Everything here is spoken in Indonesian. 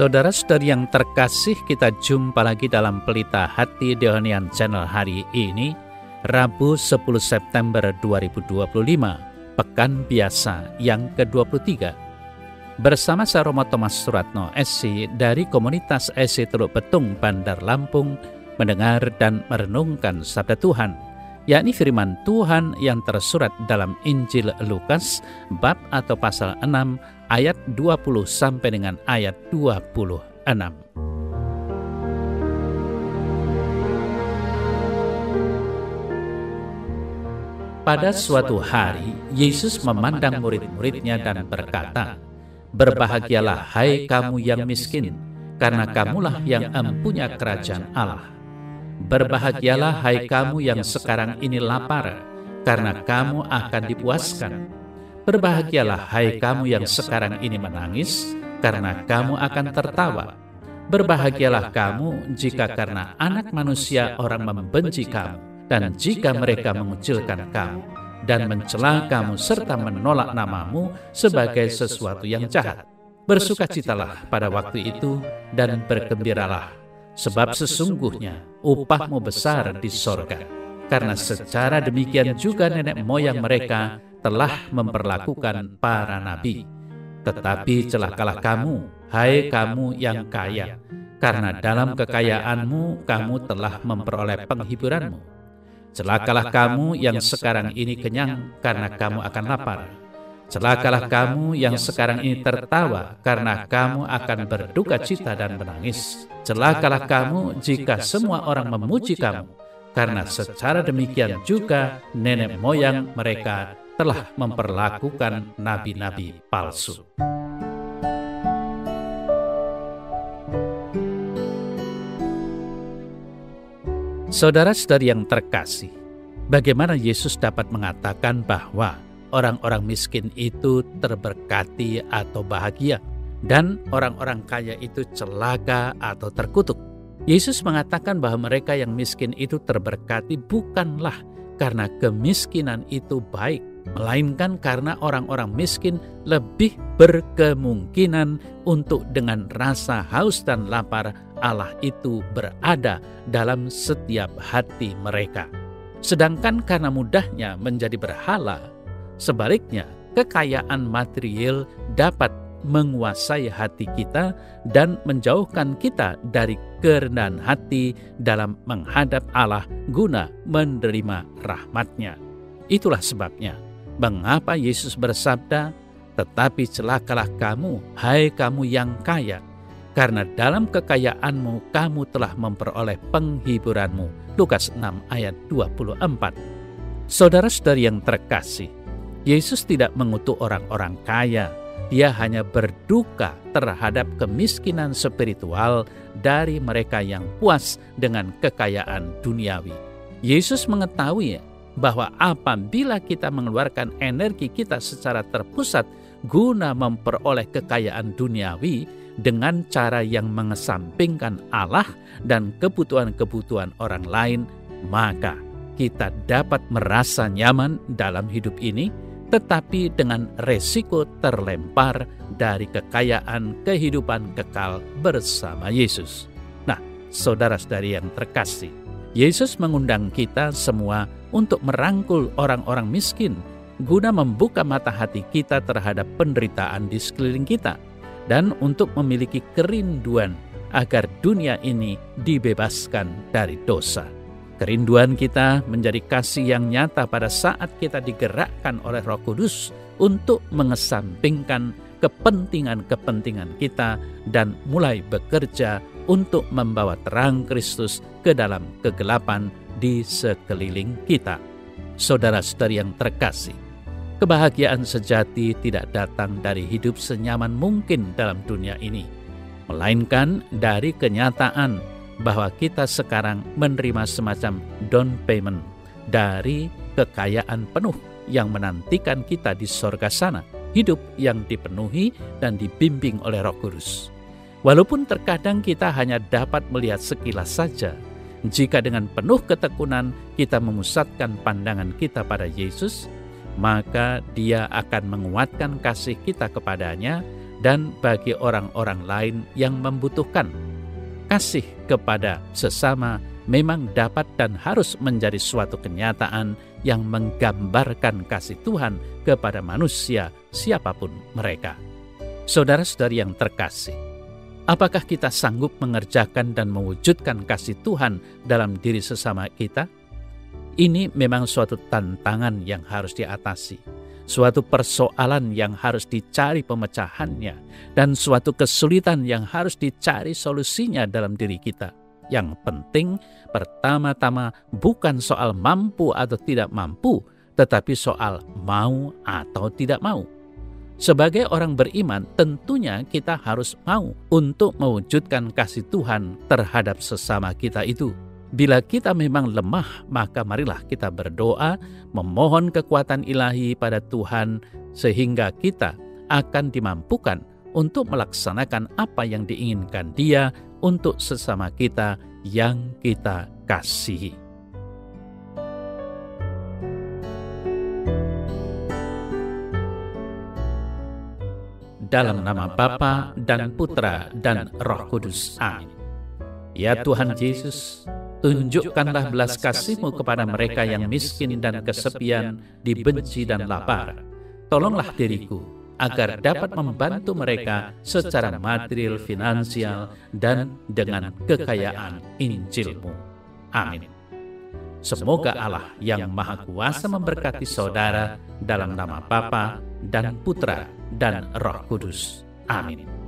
Saudara-saudari yang terkasih, kita jumpa lagi dalam Pelita Hati Dehonian Channel hari ini, Rabu 10 September 2025, Pekan Biasa yang ke-23. Bersama saya Romo Thomas Suratno, SC dari komunitas SC Teluk Betung, Bandar Lampung, mendengar dan merenungkan Sabda Tuhan, yakni firman Tuhan yang tersurat dalam Injil Lukas, bab atau pasal 6, ayat 20 sampai dengan ayat 26. Pada suatu hari, Yesus memandang murid-muridnya dan berkata, "Berbahagialah hai kamu yang miskin, karena kamulah yang empunya kerajaan Allah. Berbahagialah hai kamu yang sekarang ini lapar, karena kamu akan dipuaskan. Berbahagialah hai kamu yang sekarang ini menangis, karena kamu akan tertawa. Berbahagialah kamu jika karena Anak Manusia orang membenci kamu, dan jika mereka mengucilkan kamu, dan mencela kamu serta menolak namamu sebagai sesuatu yang jahat. Bersukacitalah pada waktu itu dan bergembiralah, sebab sesungguhnya upahmu besar di sorga. Karena secara demikian juga nenek moyang mereka telah memperlakukan para nabi. Tetapi celakalah kamu, hai kamu yang kaya, karena dalam kekayaanmu kamu telah memperoleh penghiburanmu. Celakalah kamu yang sekarang ini kenyang, karena kamu akan lapar. Celakalah kamu yang sekarang ini tertawa, karena kamu akan berduka cita dan menangis. Celakalah kamu jika semua orang memuji kamu, karena secara demikian juga nenek moyang mereka telah memperlakukan nabi-nabi palsu." Saudara-saudari yang terkasih, bagaimana Yesus dapat mengatakan bahwa orang-orang miskin itu terberkati atau bahagia, dan orang-orang kaya itu celaka atau terkutuk? Yesus mengatakan bahwa mereka yang miskin itu terberkati bukanlah karena kemiskinan itu baik, melainkan karena orang-orang miskin lebih berkemungkinan untuk dengan rasa haus dan lapar Allah itu berada dalam setiap hati mereka. Sedangkan karena mudahnya menjadi berhala, sebaliknya kekayaan material dapat menguasai hati kita dan menjauhkan kita dari kerendahan hati dalam menghadap Allah guna menerima rahmat-Nya. Itulah sebabnya mengapa Yesus bersabda, "Tetapi celakalah kamu, hai kamu yang kaya, karena dalam kekayaanmu kamu telah memperoleh penghiburanmu." Lukas 6 ayat 24. Saudara-saudari yang terkasih, Yesus tidak mengutuk orang-orang kaya. Dia hanya berduka terhadap kemiskinan spiritual dari mereka yang puas dengan kekayaan duniawi. Yesus mengetahui bahwa apabila kita mengeluarkan energi kita secara terpusat guna memperoleh kekayaan duniawi dengan cara yang mengesampingkan Allah dan kebutuhan-kebutuhan orang lain, maka kita dapat merasa nyaman dalam hidup ini, tetapi dengan resiko terlempar dari kekayaan kehidupan kekal bersama Yesus. Nah, saudara-saudari yang terkasih, Yesus mengundang kita semua untuk merangkul orang-orang miskin, guna membuka mata hati kita terhadap penderitaan di sekeliling kita, dan untuk memiliki kerinduan agar dunia ini dibebaskan dari dosa. Kerinduan kita menjadi kasih yang nyata pada saat kita digerakkan oleh Roh Kudus untuk mengesampingkan kepentingan-kepentingan kita dan mulai bekerja untuk membawa terang Kristus ke dalam kegelapan di sekeliling kita. Saudara-saudari yang terkasih, kebahagiaan sejati tidak datang dari hidup senyaman mungkin dalam dunia ini, melainkan dari kenyataan bahwa kita sekarang menerima semacam down payment dari kekayaan penuh yang menantikan kita di sorga sana, hidup yang dipenuhi dan dibimbing oleh Roh Kudus. Walaupun terkadang kita hanya dapat melihat sekilas saja, jika dengan penuh ketekunan kita memusatkan pandangan kita pada Yesus, maka Dia akan menguatkan kasih kita kepadanya dan bagi orang-orang lain yang membutuhkan. Kasih kepada sesama memang dapat dan harus menjadi suatu kenyataan yang menggambarkan kasih Tuhan kepada manusia siapapun mereka. Saudara-saudari yang terkasih, apakah kita sanggup mengerjakan dan mewujudkan kasih Tuhan dalam diri sesama kita? Ini memang suatu tantangan yang harus diatasi, suatu persoalan yang harus dicari pemecahannya, dan suatu kesulitan yang harus dicari solusinya dalam diri kita. Yang penting, pertama-tama bukan soal mampu atau tidak mampu, tetapi soal mau atau tidak mau. Sebagai orang beriman, tentunya kita harus mau untuk mewujudkan kasih Tuhan terhadap sesama kita itu. Bila kita memang lemah, maka marilah kita berdoa, memohon kekuatan ilahi pada Tuhan, sehingga kita akan dimampukan untuk melaksanakan apa yang diinginkan Dia untuk sesama kita yang kita kasihi. Dalam nama Bapa dan Putra dan Roh Kudus. Amin. Ya Tuhan Yesus, tunjukkanlah belas kasih-Mu kepada mereka yang miskin dan kesepian, dibenci dan lapar. Tolonglah diriku agar dapat membantu mereka secara material, finansial, dan dengan kekayaan Injil-Mu. Amin. Semoga Allah yang Maha Kuasa memberkati saudara dalam nama Bapa dan Putra dan Roh Kudus. Amin.